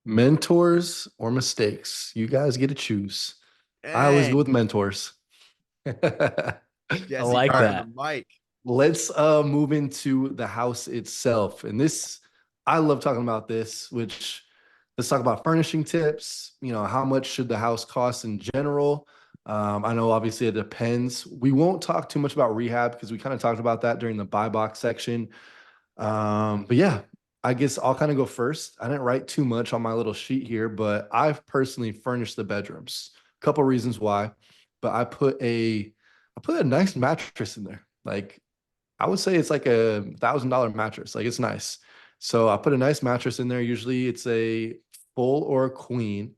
Mentors or mistakes? You guys get to choose. I always go Dang. with mentors. All I Jesse like grabbing right, the that. mic. let's move into the house itself. And this, I love talking about this, which let's talk about furnishing tips. How much should the house cost in general? I know obviously it depends. We won't talk too much about rehab because we kind of talked about that during the buy box section. But yeah, I guess I'll kind of go first. I didn't write too much on my little sheet here, but I've personally furnished the bedrooms. A couple reasons why, but I put a nice mattress in there. Like I would say it's like $1,000 mattress. Like it's nice. So I put a nice mattress in there. Usually it's a full or a queen.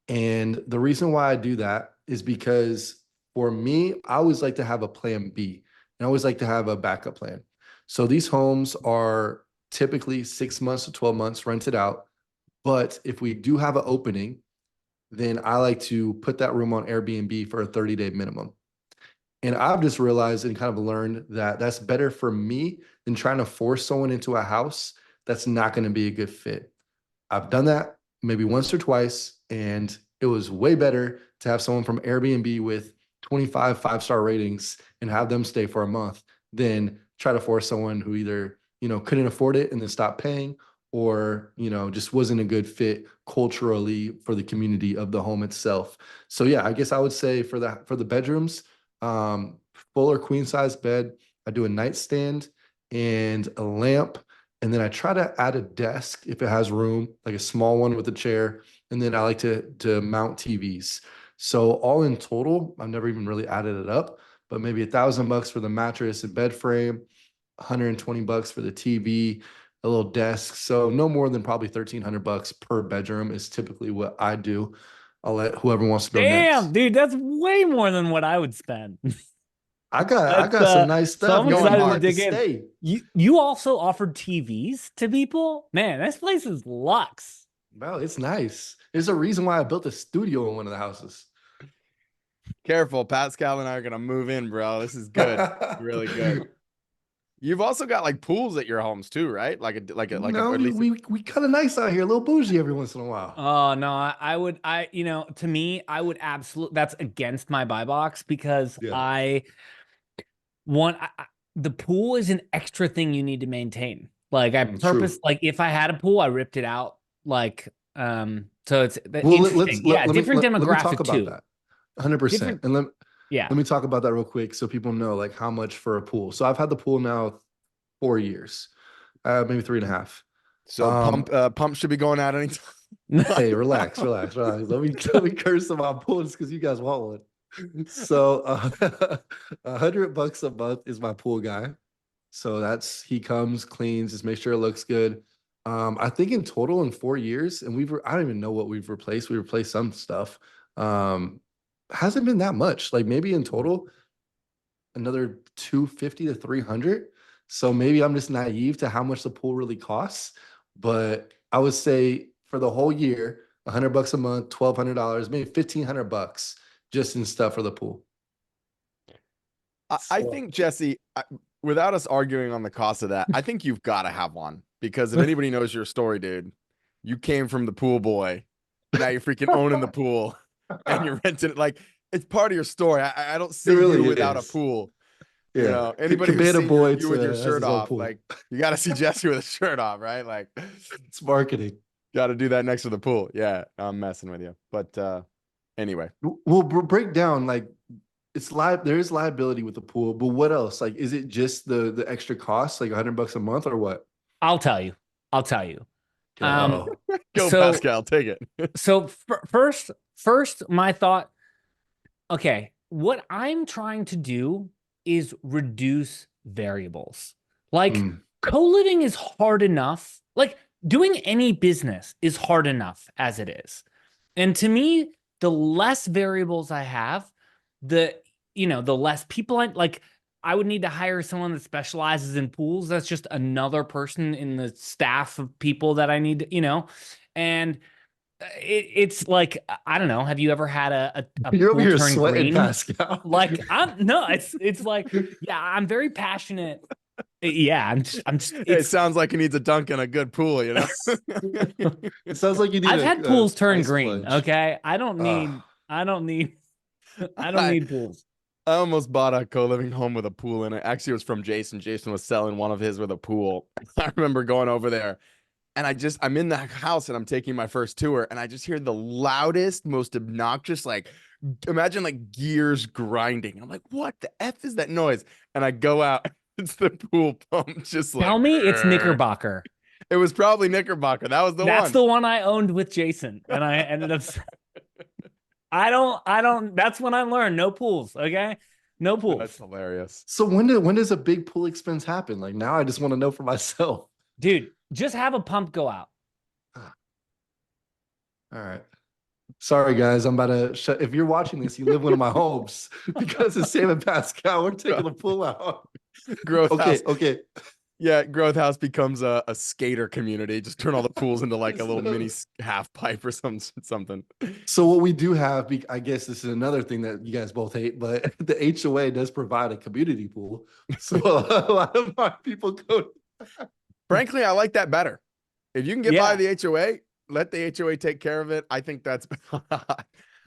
And the reason why I do that is because for me, I always like to have a plan B and I always like to have a backup plan. So these homes are typically 6 months to 12 months rented out. But if we do have an opening, then I like to put that room on Airbnb for a 30-day minimum. And I've just realized and kind of learned that that's better for me than trying to force someone into a house that's not going to be a good fit. I've done that maybe once or twice, and it was way better to have someone from Airbnb with 25 five-star ratings and have them stay for a month than try to force someone who either, couldn't afford it and then stopped paying or, just wasn't a good fit culturally for the community of the home itself. So yeah, I guess I would say for the bedrooms, um, full or queen size bed, I do a nightstand and a lamp, and then I try to add a desk if it has room, like a small one with a chair. And then I like to mount TVs. So all in total, I've never even really added it up, but maybe $1,000 for the mattress and bed frame, $120 for the TV, a little desk. So no more than probably $1,300 per bedroom is typically what I do. I'll let whoever wants to go Damn, next. dude, that's way more than what I would spend. I got I That's got some nice so stuff. I'm You Going you excited to hard. get to dig in. stay. You also offered TVs to people? Man, this place is luxe. Bro, it's nice. There's a reason why I built a studio in one of the houses. Careful. Pascal and I are going to move in, bro. This is good. Really good. You've also got like pools at your homes too, right? No, At we least, we we kind of nice out here, a little bougie every once in a while. Oh no, to me, I would absolutely, that's against my buy box because Yeah, I want, the pool is an extra thing you need to maintain. Like true. like if I had a pool, I ripped it out. Like, so it's Well, interesting. Yeah, different let me talk demographic about too. that. 100%. Different, And let yeah. me talk about that real quick so people know like how much for a pool. So I've had the pool now 4 years, maybe three and a half. so Um, pump should be going out anytime. hey, relax, relax, relax. Let me curse about pools because you guys want one. So $100 a month is my pool guy. So he comes, cleans, just make sure it looks good. I think in total in 4 years, and I don't even know what we've replaced. We replaced some stuff. Um, hasn't been that much. Like maybe in total, another 250 to 300. So maybe I'm just naive to how much the pool really costs. But I would say for the whole year, $100 a month, $1,200, maybe $1,500 just in stuff for the pool. I So think, Jesse, without us arguing on the cost of that, I think you've got to have one because if anybody knows your story, dude, you came from the pool boy. Now you're freaking owning the pool and you're renting it. Like it's part of your story. I don't it see you really without a is. pool. You Yeah. know, anybody who's Cabana seen boy you with your has shirt his own off, pool. like you got to see Jesse with a shirt off, right? Like, It's marketing. got to do that next to the pool. Yeah, I'm messing with you. But anyway, We'll break down like there is liability with the pool, but what else? Like, is it just the extra cost, like $100 a month or what? I'll tell you. I'll tell you. Um, Go. go so Pascal, take it. first, my thought, okay, what I'm trying to do is reduce variables. Like Mm, co-living is hard enough. Like doing any business is hard enough as it is. And to me, the less variables I have, the the less people I would need to hire someone that specializes in pools. That's just another person in the staff of people that I need and it's like I don't know. Have you ever had a You're over pool here turn sweating, green? Pascal. Like I'm no, it's like yeah, I'm very passionate Yeah, It it's, sounds like he needs a dunk and a good pool, you know? It sounds like you need I've had a pools turn ice green. plunge. Okay. Ah, I don't need, I don't I, need pools. I almost bought a co-living home with a pool in it. Actually, it was from Jason. Jason was selling one of his with a pool. I remember going over there and I'm in the house and I'm taking my first tour and I just hear the loudest, most obnoxious, like, imagine like gears grinding. I'm like, what the F is that noise? And I go out, it's the pool pump, just like, Tell me it's "Grr." Knickerbocker. It was probably Knickerbocker. That was the That's one. the one I owned with Jason. And I ended up, that's when I learned no pools. Okay. No That's pools. hilarious. so when does a big pool expense happen? Like now, I just want to know for myself. Dude, just have a pump go out. All right. Sorry, guys. I'm about to shut. If you're watching this, you live one of my homes because it's Sam and Pascal. We're taking the pool out. Growth Okay. house. Okay. Yeah, Growth House becomes a skater community. Just turn all the pools into like a little mini half pipe or something. So what we do have, I guess this is another thing that you guys both hate, but the HOA does provide a community pool. So a lot of my people go. Frankly, I like that better. If you can get by Yeah. the HOA, let the HOA take care of it. I think that's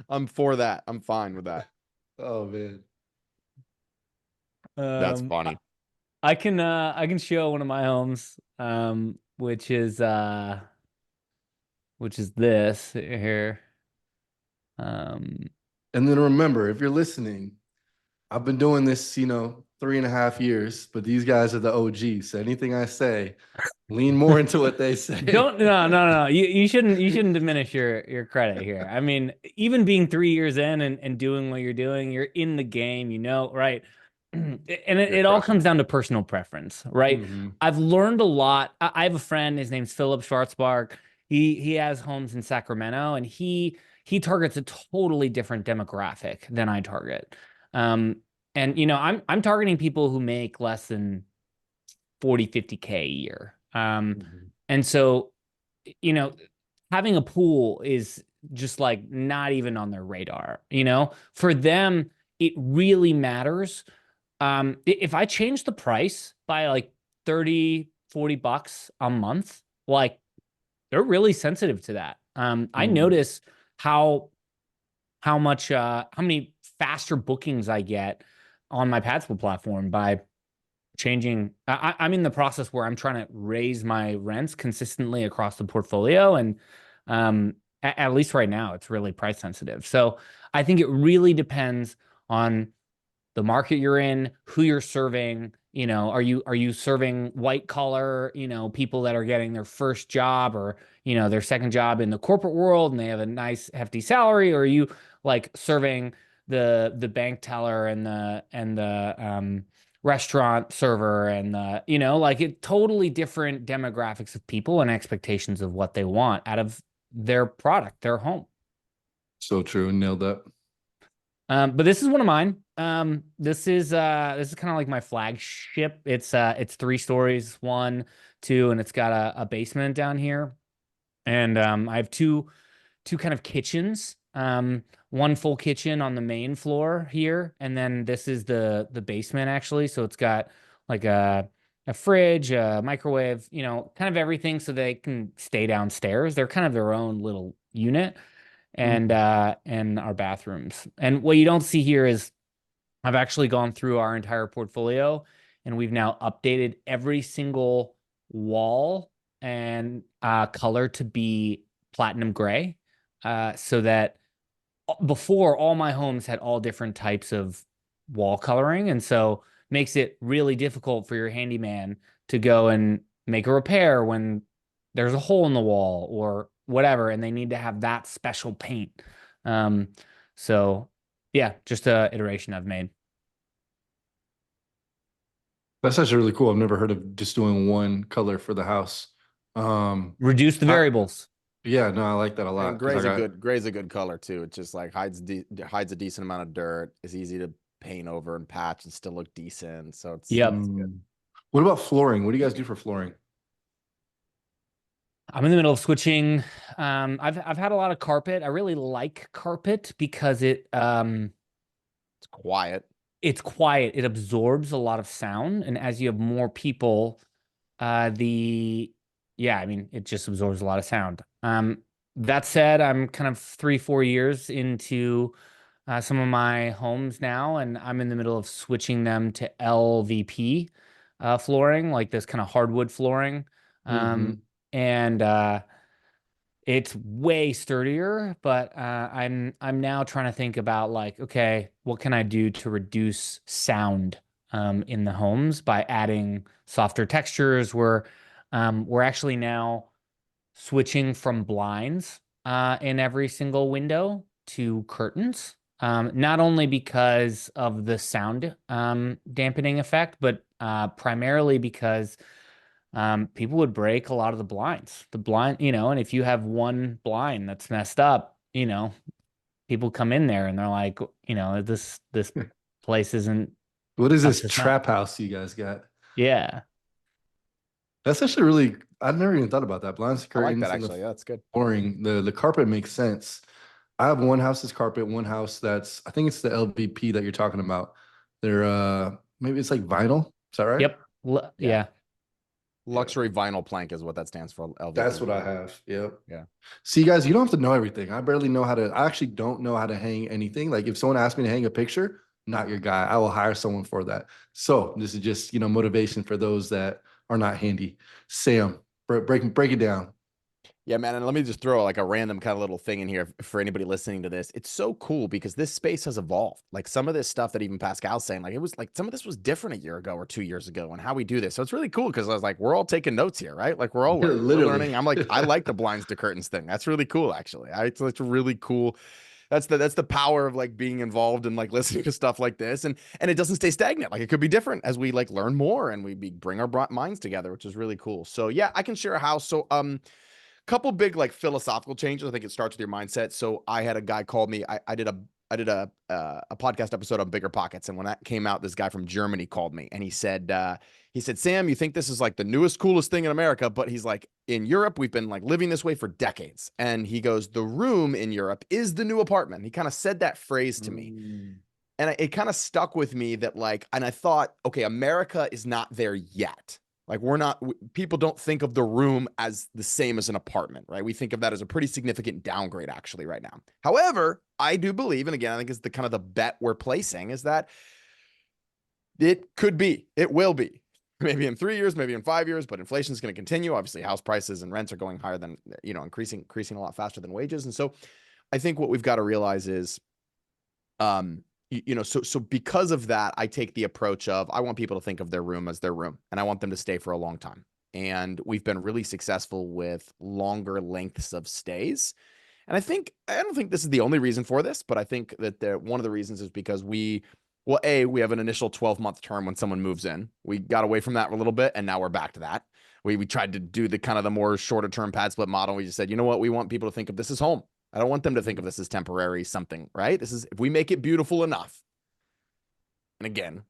I'm for that. I'm fine with that. Oh man. That's Um, funny. I can show one of my homes, which is this here. Um, And then remember, if you're listening, I've been doing this, 3.5 years, but these guys are the OGs. So anything I say, lean more into what they say. don't no. You shouldn't diminish your credit here. I mean, even being 3 years in and doing what you're doing, you're in the game, right? And You're it all crushing comes it. down to personal preference, right? Mhm. I've learned a lot. I have a friend, his name's Philip Schwarzbach. He has homes in Sacramento and he targets a totally different demographic than I target. Um, and I'm targeting people who make less than 40, 50K a year. Mhm. And so, you know, having a pool is just like not even on their radar, For them, it really matters. If I change the price by like 30, $40 a month, like they're really sensitive to that. I Mhm. notice how many faster bookings I get on my Padspool platform by changing. I'm in the process where I'm trying to raise my rents consistently across the portfolio, and at least right now, it's really price sensitive. So I think it really depends on the market you're in, who you're serving. Are you serving white collar, people that are getting their first job or their second job in the corporate world and they have a nice hefty salary, or are you like serving the bank teller and the restaurant server and like it totally different demographics of people and expectations of what they want out of their product, their home. So true. Nailed that. But this is one of mine. This is kind of like my flagship. It's 3 stories, 1, 2, and it's got a basement down here. And I have two kind of kitchens. One full kitchen on the main floor here, and then this is the basement actually. So it's got like a fridge, a microwave, kind of everything so they can stay downstairs. They're kind of their own little unit Mhm. and our bathrooms. And what you don't see here is I've actually gone through our entire portfolio and we've now updated every single wall and color to be platinum gray. So that before all my homes had all different types of wall coloring. And so makes it really difficult for your handyman to go and make a repair when there's a hole in the wall or whatever, and they need to have that special paint. Um, so yeah, just a iteration I've made. That's actually really cool. I've never heard of just doing one color for the house. Reduce the I, variables. yeah, no, I like that a And lot because I got gray's a good color too. It just like hides a decent amount of dirt. It's easy to paint over and patch and still look decent. So Yep. it's good. What about flooring? What do you guys do for flooring? I'm in the middle of switching. I've had a lot of carpet. I really like carpet because It's quiet. it's quiet. It absorbs a lot of sound, and as you have more people, I mean, it just absorbs a lot of sound. That said, I'm kind of 3-4 years into some of my homes now, and I'm in the middle of switching them to LVP flooring, like this kind of hardwood flooring. Mm-hmm. And it's way sturdier, but I'm now trying to think about like, okay, what can I do to reduce sound in the homes by adding softer textures? We're actually now switching from blinds in every single window to curtains. Not only because of the sound dampening effect, but primarily because people would break a lot of the blinds. The blind, and if you have one blind that's messed up, people come in there and they're like, this place isn't What is up this to snuff. trap house you guys got? Yeah. That's actually really, I've never even thought about that. Blinds, I like that curtains, and actually. the Yeah, that's good. flooring. The carpet makes sense. I have one house that's carpet, one house that's, I think it's the LVP that you're talking about. They're maybe it's like vinyl. Is that right? Yep. Yeah. Yeah. Luxury vinyl plank is what that stands for. LVP. That's what I have. Yep. Yeah. See, guys, you don't have to know everything. I barely know how to, I actually don't know how to hang anything. Like if someone asks me to hang a picture, not your guy. I will hire someone for that. So this is just, motivation for those that are not handy. Sam, break it down. Yeah, man. And let me just throw like a random kind of little thing in here for anybody listening to this. It's so cool because this space has evolved. Like some of this stuff that even Pascal's saying, like it was like some of this was different a year ago or 2 years ago and how we do this. So it's really cool because I was like, we're all taking notes here, right? Like we're all Yeah, learning. literally. We're learning. I'm like, I like the blinds to curtains thing. That's really cool, actually. It's really cool. That's the power of like being involved and like listening to stuff like this, and it doesn't stay stagnant. Like it could be different as we like learn more and we bring our minds together, which is really cool. So yeah, I can share a house. So couple big like philosophical changes. I think it starts with your mindset. So I had a guy called me. I did a podcast episode on bigger pockets, and when that came out, this guy from Germany called me, and he said, Sam, you think this is like the newest, coolest thing in America, but he's like, in Europe, we've been like living this way for decades. And he goes, the room in Europe is the new apartment. He kind of said that phrase to me. And it kind of stuck with me that like, and I thought, okay, America is not there yet. Like people don't think of the room as the same as an apartment, right? We think of that as a pretty significant downgrade actually right now. However, I do believe, and again, I think it's the kind of the bet we're placing is that it will be maybe in 3 years, maybe in 5 years, but inflation is going to continue. Obviously house prices and rents are going higher than, increasing a lot faster than wages. And so I think what we've got to realize is, so because of that, I take the approach of I want people to think of their room as their room, and I want them to stay for a long time. And we've been really successful with longer lengths of stays. And I don't think this is the only reason for this, but I think that one of the reasons is because we have an initial 12-month term when someone moves in. We got away from that a little bit, and now we're back to that. We tried to do the kind of the more shorter term pad split model. We just said, you know what? We want people to think of this as home. I don't want them to think of this as temporary something, right? If we make it beautiful enough. And again,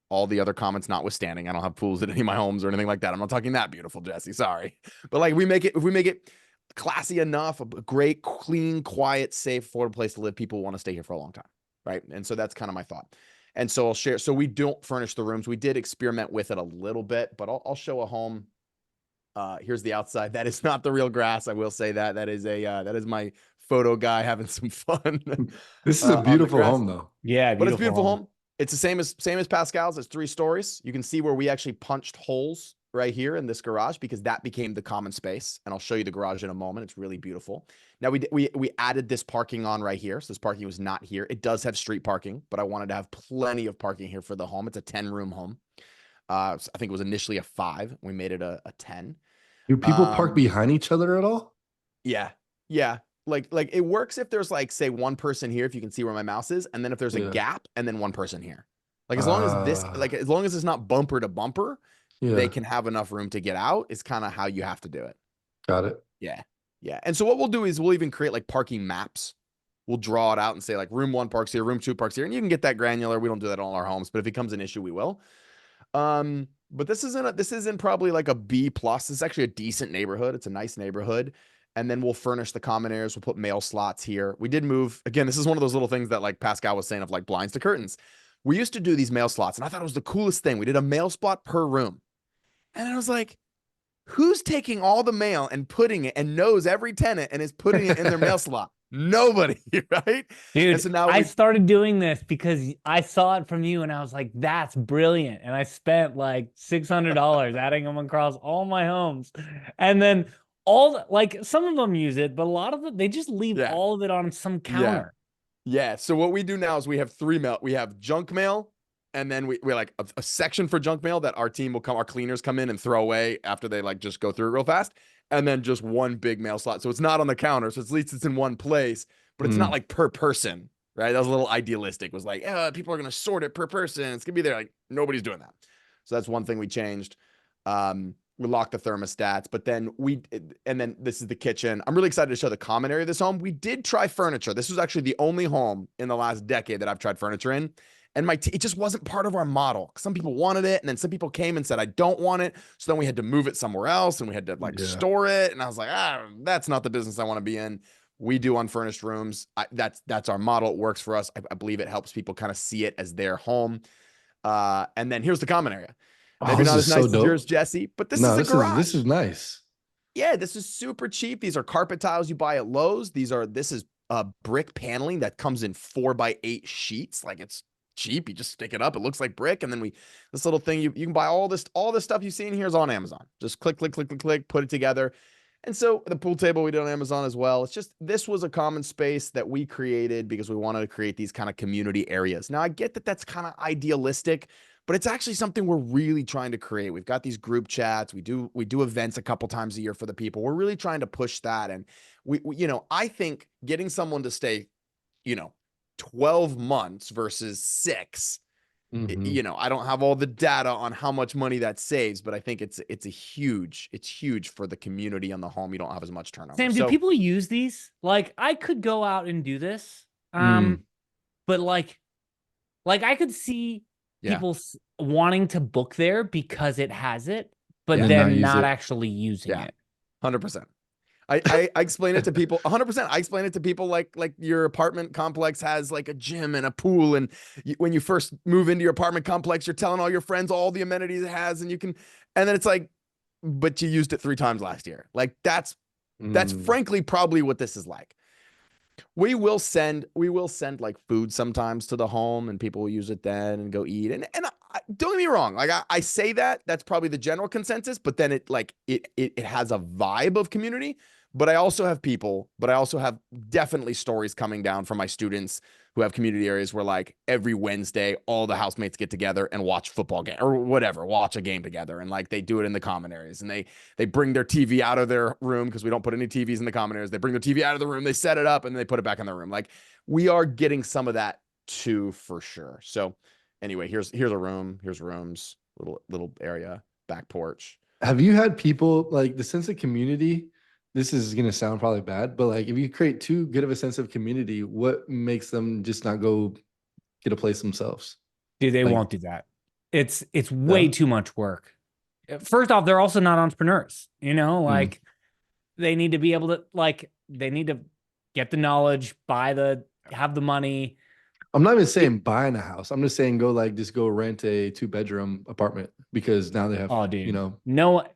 all the other comments notwithstanding, I don't have pools at any of my homes or anything like that. I'm not talking that beautiful, Jesse. Sorry. But like if we make it classy enough, a great, clean, quiet, safe, affordable place to live, people want to stay here for a long time. Right. And so that's kind of my thought. And so I'll share. So we don't furnish the rooms. We did experiment with it a little bit, but I'll show a home. Here's the outside. That is not the real grass. I will say that that is my photo guy having some fun. This is a beautiful home though. Yeah. But it's a beautiful home. It's the same as Pascal's. It's 3 stories. You can see where we actually punched holes right here in this garage because that became the common space. And I'll show you the garage in a moment. It's really beautiful. Now we added this parking on right here. So this parking was not here. It does have street parking, but I wanted to have plenty of parking here for the home. It's a 10-room home. I think it was initially a 5. We made it a 10. Do people park behind each other at all? Yeah. Yeah. Like it works if there's like, say, one person here, if you can see where my mouse is, and then if there's a gap and then one person here. Like as long as it's not bumper to bumper, they can have enough room to get out is kind of how you have to do it. Got it. Yeah. Yeah. And so what we'll do is we'll even create like parking maps. We'll draw it out and say like room 1 parks here, room 2 parks here. And you can get that granular. We don't do that on all our homes, but if it becomes an issue, we will. But this isn't probably like a B+. This is actually a decent neighborhood. It's a nice neighborhood. And then we'll furnish the common areas. We'll put mail slots here. We did move. Again, this is one of those little things that like Pascal was saying of like blinds to curtains. we used to do these mail slots, and I thought it was the coolest thing. We did a mail spot per room. And I was like, who's taking all the mail and putting it and knows every tenant and is putting it in their mail slot? Nobody, right? Dude, And so now I started doing this because I saw it from you and I was like, that's brilliant. And I spent like $600 adding them across all my homes. And then like some of them use it, but a lot of them, they just leave all of it on some counter. Yeah. So what we do now is we have 3 mail. We have junk mail, and then we like a section for junk mail that our team will come, our cleaners come in and throw away after they like just go through it real fast. And then just one big mail slot. So it's not on the counter. So at least it's in one place, but it's not like per person, right? That was a little idealistic. It was like, people are going to sort it per person. It's going to be there. Like nobody's doing that. So that's one thing we changed. We locked the thermostats, but then and then this is the kitchen. I'm really excited to show the common area of this home. We did try furniture. This was actually the only home in the last decade that I've tried furniture in. And it just wasn't part of our model. Some people wanted it, and then some people came and said, I don't want it. So then we had to move it somewhere else, and we had to store it. And I was like, that's not the business I want to be in. We do unfurnished rooms. That's our model. It works for us. I believe it helps people kind of see it as their home. And then here's the common area. Maybe not as nice as yours, Jesse, but this is a garage. This is nice. Yeah, this is super cheap. These are carpet tiles you buy at Lowe's. This is brick paneling that comes in 4x8 sheets. Like it's cheap. You just stick it up. It looks like brick. And then this little thing, you can buy all this stuff you see in here is on Amazon. Just click, put it together. And so the pool table we did on Amazon as well. It's just, this was a common space that we created because we wanted to create these kind of community areas. Now I get that that's kind of idealistic, but it's actually something we're really trying to create. We've got these group chats. We do events a couple times a year for the people. We're really trying to push that. And we I think getting someone to stay, 12 months versus 6, I don't have all the data on how much money that saves, but I think it's huge for the community on the home. You don't have as much turnover. Sam, do people use these? Like I could go out and do this. But like I could see people wanting to book there because it has it, but then not actually using it. 100%. I explain it to people 100%. I explain it to people like your apartment complex has like a gym and a pool. And when you first move into your apartment complex, you're telling all your friends all the amenities it has, and then it's like, but you used it 3 times last year. Like that's frankly probably what this is like. We will send like food sometimes to the home, and people will use it then and go eat. And don't get me wrong. Like I say that's probably the general consensus, but then it has a vibe of community. But I also have definitely stories coming down from my students who have community areas where like every Wednesday, all the housemates get together and watch football game or whatever, watch a game together. And like, they do it in the common areas, and they bring their TV out of their room, because we don't put any TVs in the common areas. They bring their TV out of the room, they set it up, and then they put it back in their room. Like we are getting some of that too, for sure. So anyway, here's a room, here's rooms, little area, back porch. Have you had people like the sense of community? This is going to sound probably bad, but like if you create too good of a sense of community, what makes them just not go get a place themselves? Dude, they won't do that. It's way too much work. First off, they're also not entrepreneurs, like they need to be able to, like, they need to get the knowledge, have the money. I'm not even saying buying a house. I'm just saying just go rent a 2-bedroom apartment, because now they have, no.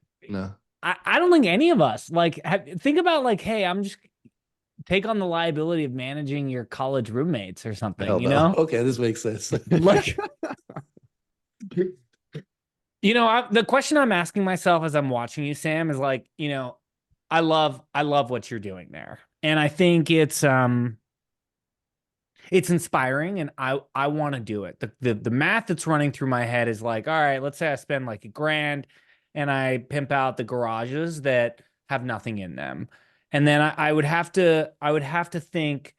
I don't think any of us think about like, hey, I'm just take on the liability of managing your college roommates or something, Okay, this makes sense. Like, the question I'm asking myself as I'm watching you, Sam, is like, I love what you're doing there. And I think it's inspiring, and I want to do it. The math that's running through my head is like, all right, let's say I spend like $1,000 and I pimp out the garages that have nothing in them. And then I would have to think,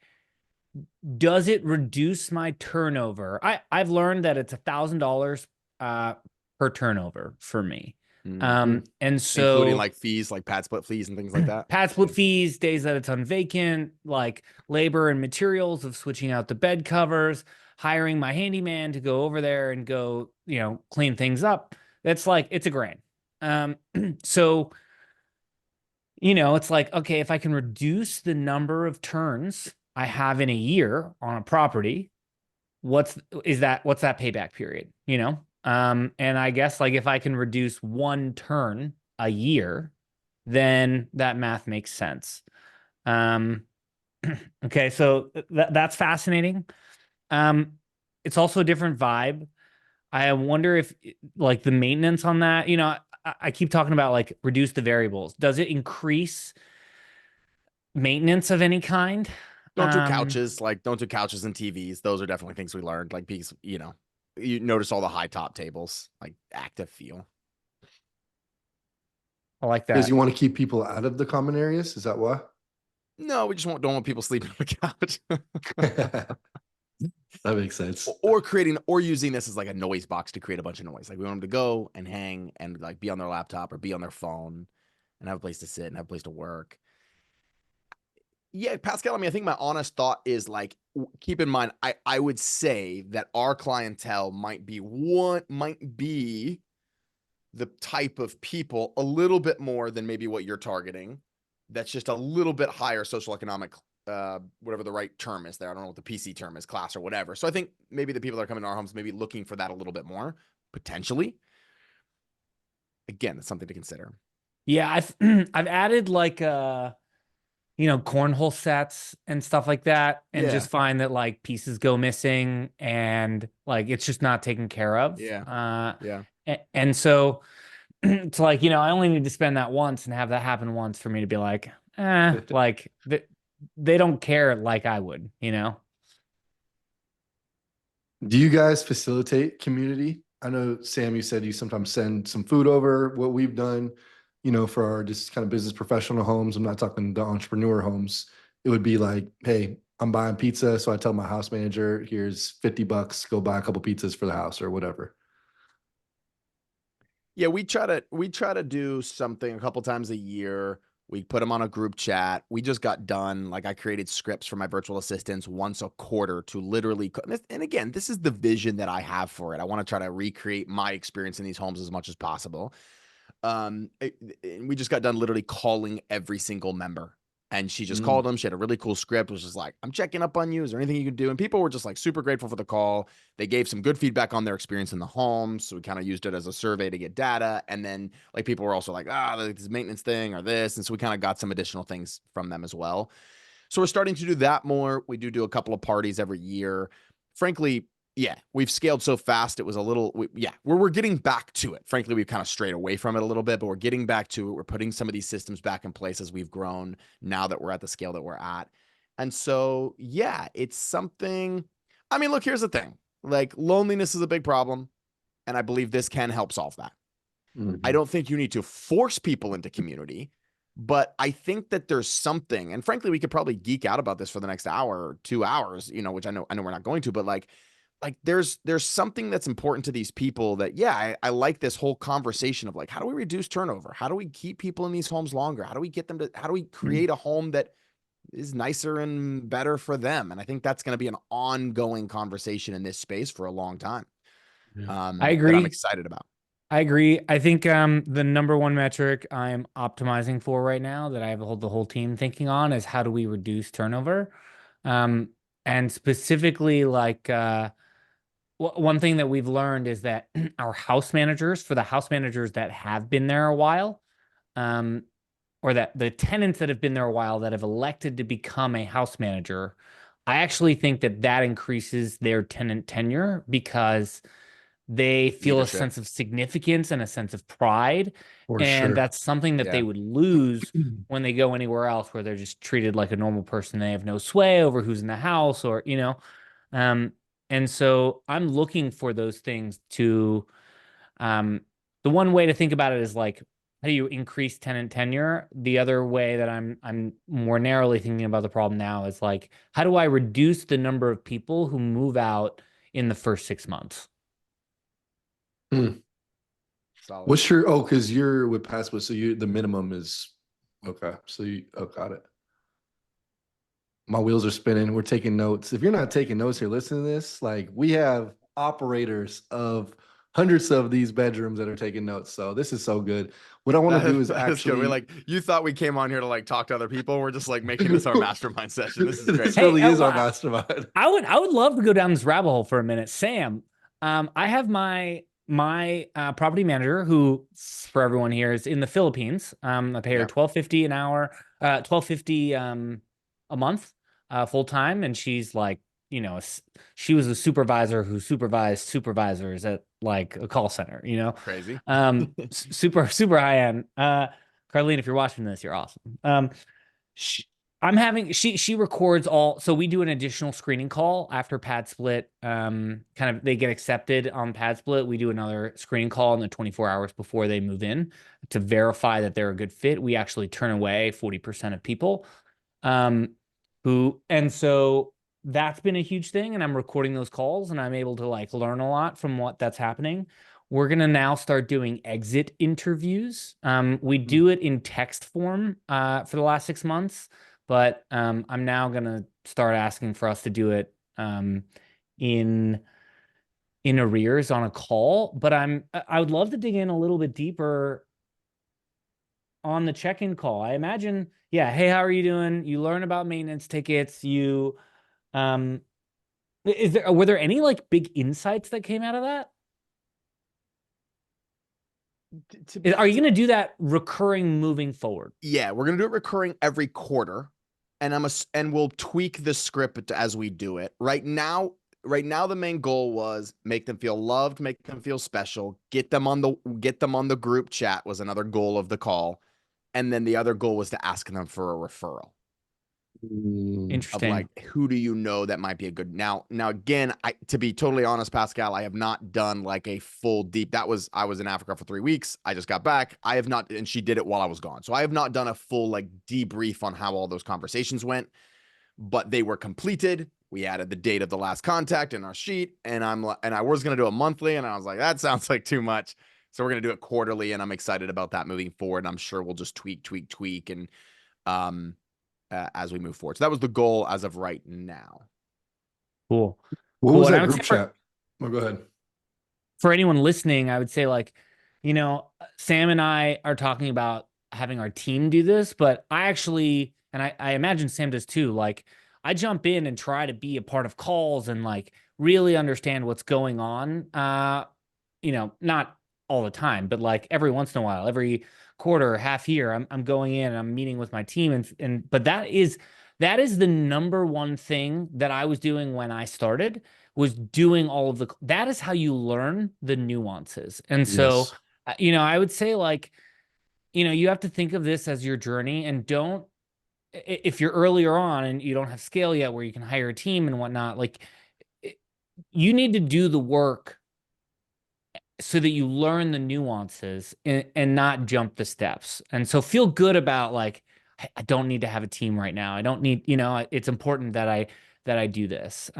does it reduce my turnover? I've learned that it's $1,000 per turnover for me. And so including like fees, like pad split fees and things like that. Pad split fees, days that it's unvacant, like labor and materials of switching out the bed covers, hiring my handyman to go over there and go, clean things up. That's like, it's $1,000. So, it's like, okay, if I can reduce the number of turns I have in a year on a property, what's that payback period, you know? And I guess like if I can reduce one turn a year, then that math makes sense. Um, okay, so that's fascinating. Um, it's also a different vibe. I wonder if like the maintenance on that, you know, I keep talking about like reduce the variables. Does it increase maintenance of any kind? Don't do Um, couches, like don't do couches and TVs. Those are definitely things we learned. Like because, you notice all the high top tables, like active feel. I like Because that. you want to keep people out of the common areas? Is that why? No, we just don't want people sleeping on the couch. That makes sense. Or creating or using this as like a noise box to create a bunch of noise. Like we want them to go and hang and like be on their laptop or be on their phone and have a place to sit and have a place to work. Yeah, Pascal, I mean, I think my honest thought is like, keep in mind, I would say that our clientele might be the type of people a little bit more than maybe what you're targeting. That's just a little bit higher social economic, whatever the right term is there. I don't know what the PC term is, class or whatever. So I think maybe the people that are coming to our homes maybe looking for that a little bit more, potentially. Again, that's something to consider. Yeah, I've I've added like you know, cornhole sets and stuff like that, and Yeah. just find that like pieces go missing and like it's just not taken care of. Yeah. Yeah. And so it's like, you know, I only need to spend that once and have that happen once for me to be like, like they don't care like I would, you know? Do you guys facilitate community? I know, Sam, you said you sometimes send some food over. What we've done, for our just kind of business professional homes, I'm not talking the entrepreneur homes. It would be like, hey, I'm buying pizza. So I tell my house manager, here's $50, go buy a couple pizzas for the house or whatever. Yeah, we try to do something a couple times a year. We put them on a group chat. We just got done. Like I created scripts for my virtual assistants once a quarter to literally. And again, this is the vision that I have for it. I want to try to recreate my experience in these homes as much as possible. And we just got done literally calling every single member. And she just Mm. called them. She had a really cool script, was just like, I'm checking up on you. Is there anything you can do? And people were just like super grateful for the call. They gave some good feedback on their experience in the home. So we kind of used it as a survey to get data. And then like people were also like, like this maintenance thing or this. And so we kind of got some additional things from them as well. So we're starting to do that more. We do a couple of parties every year. Frankly, yeah, we've scaled so fast. It was a little, we're getting back to it. Frankly, we've kind of strayed away from it a little bit, but we're getting back to it. We're putting some of these systems back in place as we've grown now that we're at the scale that we're at. And so, yeah, it's something. I mean, look, here's the thing, like loneliness is a big problem. And I believe this can help solve that. I don't think you need to force people into community, but I think that there's something, and frankly, we could probably geek out about this for the next hour or 2 hours, which I know we're not going to, but like there's something that's important to these people that, yeah, I like this whole conversation of like, how do we reduce turnover? How do we keep people in these homes longer? How do we create a home that is nicer and better for them? And I think that's going to be an ongoing conversation in this space for a long time. I That I'm agree. excited about. I agree. I think the number one metric I'm optimizing for right now that I have the whole team thinking on is how do we reduce turnover? Um, and specifically like one thing that we've learned is that our house managers, for the house managers that have been there a while, um, or that the tenants that have been there a while that have elected to become a house manager, I actually think that that increases their tenant tenure because they feel a Leadership. sense of significance and a sense of pride. For And sure. that's something that Yeah. they would lose when they go anywhere else where they're just treated like a normal person. They have no sway over who's in the house or, you know. Um, and so I'm looking for those things to the one way to think about it is like how do you increase tenant tenure? The other way that I'm more narrowly thinking about the problem now is like how do I reduce the number of people who move out in the first 6 months? Hmm. Solid. What's your, because you're with Passport, so the minimum is, okay. So got it. My wheels are spinning. We're taking notes. If you're not taking notes here, listen to this. Like we have operators of hundreds of these bedrooms that are taking notes. So this is so good. What I want to do is That is good. actually We're like, you thought we came on here to like talk to other people. We're just like making this our mastermind session. This is this great. Hey, really is our well, mastermind. I would love to go down this rabbit hole for a minute. Sam, I have my property manager who, for everyone here, is in the Philippines. I pay her Yeah. $12.50 an hour, $12.50 a month, full time, and she's like, you know, she was a supervisor who supervised supervisors at like a call center, you know. Crazy. Super high end. Carlene, if you're watching this, you're awesome. She, she records all, so we do an additional screening call after pad split. Kind of they get accepted on pad split. We do another screening call in the 24 hours before they move in to verify that they're a good fit. We actually turn away 40% of people. And so that's been a huge thing. And I'm recording those calls and I'm able to like learn a lot from what that's happening. We're going to now start doing exit interviews. We do it in text form for the last 6 months, but I'm now going to start asking for us to do it in arrears on a call. But I would love to dig in a little bit deeper on the check-in call. I imagine, yeah, hey, how are you doing? You learn about maintenance tickets. Were there any like big insights that came out of that? Are you going to do that recurring moving forward? Yeah, we're gonna do it recurring every quarter, and and we'll tweak the script as we do it. Right now, the main goal was make them feel loved, make them feel special, get them on the group chat was another goal of the call, and then the other goal was to ask them for a referral. Of Interesting. like, who do you know that might be a good now again, to be totally honest, Pascal, I have not done like a full deep. I was in Africa for 3 weeks. I just got back. I have not, and she did it while I was gone. So I have not done a full like debrief on how all those conversations went, but they were completed. We added the date of the last contact in our sheet, and I was going to do it monthly, and I was like, that sounds like too much. So we're going to do it quarterly, and I'm excited about that moving forward. And I'm sure we'll just tweak and as we move forward. So that was the goal as of right now. Cool. What Cool. was And I that would group say chat? Oh, go ahead. for anyone listening, I would say like, you know, Sam and I are talking about having our team do this, but I actually, and I imagine Sam does too, like I jump in and try to be a part of calls and like really understand what's going on. You know, not all the time, but like every once in a while, every quarter, half year, I'm going in and I'm meeting with my team. But that is the number one thing that I was doing when I started, was doing all of that is how you learn the nuances. And so, Yes. you know, I would say like, you know, you have to think of this as your journey, and don't, if you're earlier on and you don't have scale yet where you can hire a team and whatnot, like you need to do the work so that you learn the nuances and not jump the steps. And so feel good about like, I don't need to have a team right now. I don't need, you know, it's important that I do this.